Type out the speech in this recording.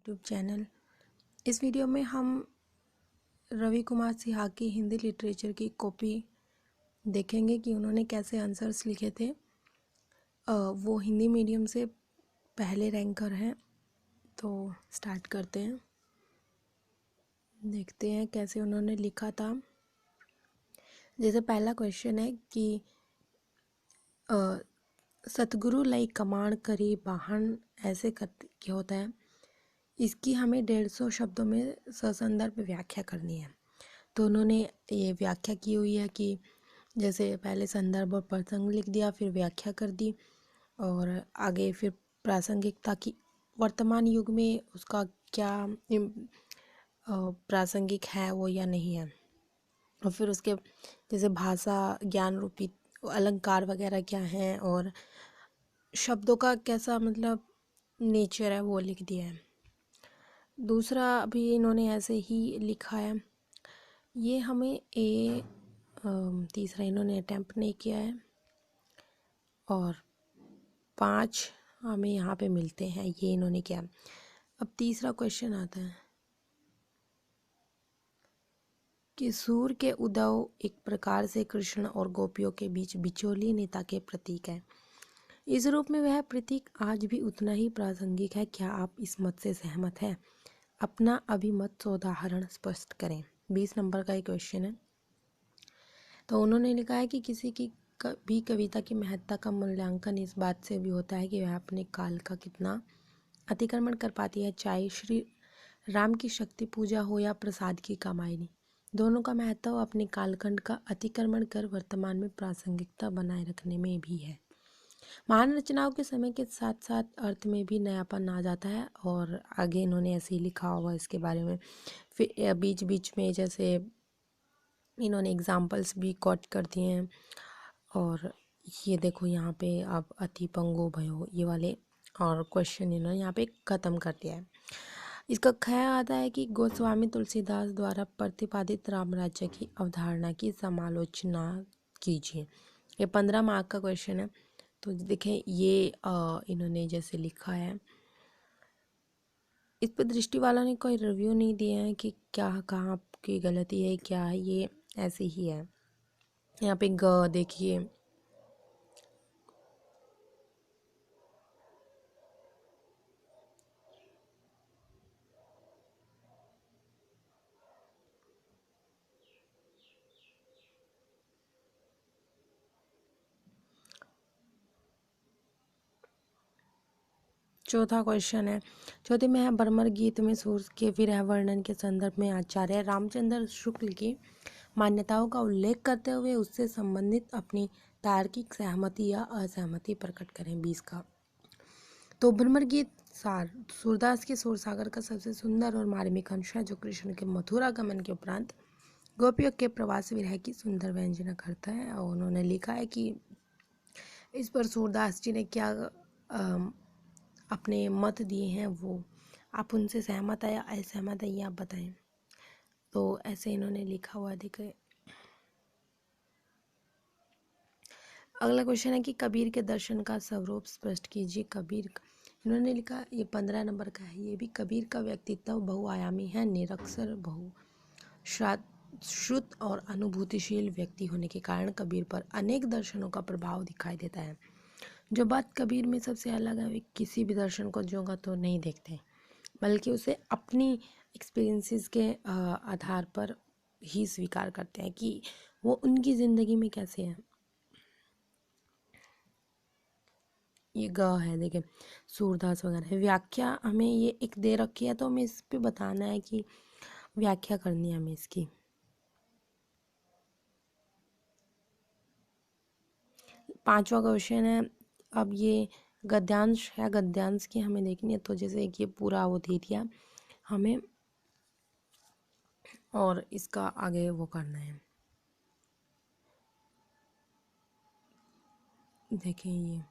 YouTube channel. इस video में हम रवि कुमार सिहा की हिंदी लिटरेचर की कॉपी देखेंगे कि उन्होंने कैसे आंसर्स लिखे थे। वो हिंदी मीडियम से पहले रैंकर हैं। तो स्टार्ट करते हैं, देखते हैं कैसे उन्होंने लिखा था। जैसे पहला क्वेश्चन है कि सतगुरु लई कमाण करी बाहन ऐसे क्या होता है। इसकी हमें 150 शब्दों में ससंदर्भ व्याख्या करनी है। तो उन्होंने ये व्याख्या की हुई है कि जैसे पहले संदर्भ और प्रसंग लिख दिया, फिर व्याख्या कर दी और आगे फिर प्रासंगिकता की वर्तमान युग में उसका क्या प्रासंगिक है वो या नहीं है, और फिर उसके जैसे भाषा ज्ञान रूपी अलंकार वगैरह क्या हैं और शब्दों का कैसा मतलब नेचर है वो लिख दिया है। दूसरा भी इन्होंने ऐसे ही लिखा है। ये हमें तीसरा इन्होंने अटैम्प्ट नहीं किया है और 5 हमें यहाँ पे मिलते हैं, ये इन्होंने किया। अब तीसरा क्वेश्चन आता है कि सूर के उद्धव एक प्रकार से कृष्ण और गोपियों के बीच बिचौली नेता के प्रतीक है। इस रूप में वह प्रतीक आज भी उतना ही प्रासंगिक है। क्या आप इस मत से सहमत हैं? अपना अभिमत उदाहरण स्पष्ट करें। 20 नंबर का एक क्वेश्चन है। तो उन्होंने लिखा है कि किसी की भी कविता की महत्ता का मूल्यांकन इस बात से भी होता है कि वह अपने काल का कितना अतिक्रमण कर पाती है, चाहे श्री राम की शक्ति पूजा हो या प्रसाद की कामायनी। दोनों का महत्व अपने कालखंड का अतिक्रमण कर वर्तमान में प्रासंगिकता बनाए रखने में भी है। महान रचनाओं के समय के साथ साथ अर्थ में भी नयापन आ जाता है। और आगे इन्होंने ऐसे ही लिखा हुआ इसके बारे में। फिर बीच बीच में जैसे इन्होंने एग्जाम्पल्स भी कोट कर दिए हैं। और ये देखो यहाँ पे अब अति पंगो भयो ये वाले और क्वेश्चन इन्होंने यहाँ पे ख़त्म कर दिया है। इसका ख्याल आता है कि गोस्वामी तुलसीदास द्वारा प्रतिपादित राम राज्य की अवधारणा की समालोचना कीजिए। ये 15 मार्क का क्वेश्चन है। तो देखें ये इन्होंने जैसे लिखा है, इस पर दृष्टि वालों ने कोई रिव्यू नहीं दिए हैं कि क्या कहाँ की गलती है क्या है, ये ऐसे ही है। यहाँ पे ग देखिए, चौथा क्वेश्चन है। चौथे में है बर्मर गीत में सूर के विरह वर्णन के संदर्भ में आचार्य रामचंद्र शुक्ल की मान्यताओं का उल्लेख करते हुए उससे संबंधित अपनी तार्किक सहमति या असहमति प्रकट करें। 20 का। तो भ्रमर गीत सार सूरदास के सूरसागर का सबसे सुंदर और मार्मिक अंश है, जो कृष्ण के मथुरा गमन के उपरांत गोपियों के प्रवास विरह की सुंदर व्यंजना करता है। और उन्होंने लिखा है कि इस पर सूरदास जी ने क्या अपने मत दिए हैं, वो आप उनसे सहमत है या असहमत है ये आप बताएं। तो ऐसे इन्होंने लिखा हुआ दिखे। अगला क्वेश्चन है कि कबीर के दर्शन का स्वरूप स्पष्ट कीजिए। कबीर इन्होंने लिखा, ये 15 नंबर का है। ये भी कबीर का व्यक्तित्व बहुआयामी है, निरक्षर श्रुत और अनुभूतिशील व्यक्ति होने के कारण कबीर पर अनेक दर्शनों का प्रभाव दिखाई देता है। जो बात कबीर में सबसे अलग है, वे किसी भी दर्शन को जोगा तो नहीं देखते, बल्कि उसे अपनी एक्सपीरियंसेस के आधार पर ही स्वीकार करते हैं कि वो उनकी ज़िंदगी में कैसे है। ये ग है, देखिए सूरदास वगैरह। व्याख्या हमें ये एक दे रखी है, तो हमें इस पे बताना है कि व्याख्या करनी है हमें इसकी। पांचवा क्वेश्चन है। अब ये गद्यांश है, गद्यांश की हमें देखनी है। तो जैसे कि ये पूरा वो दे दिया हमें और इसका आगे वो करना है। देखिए ये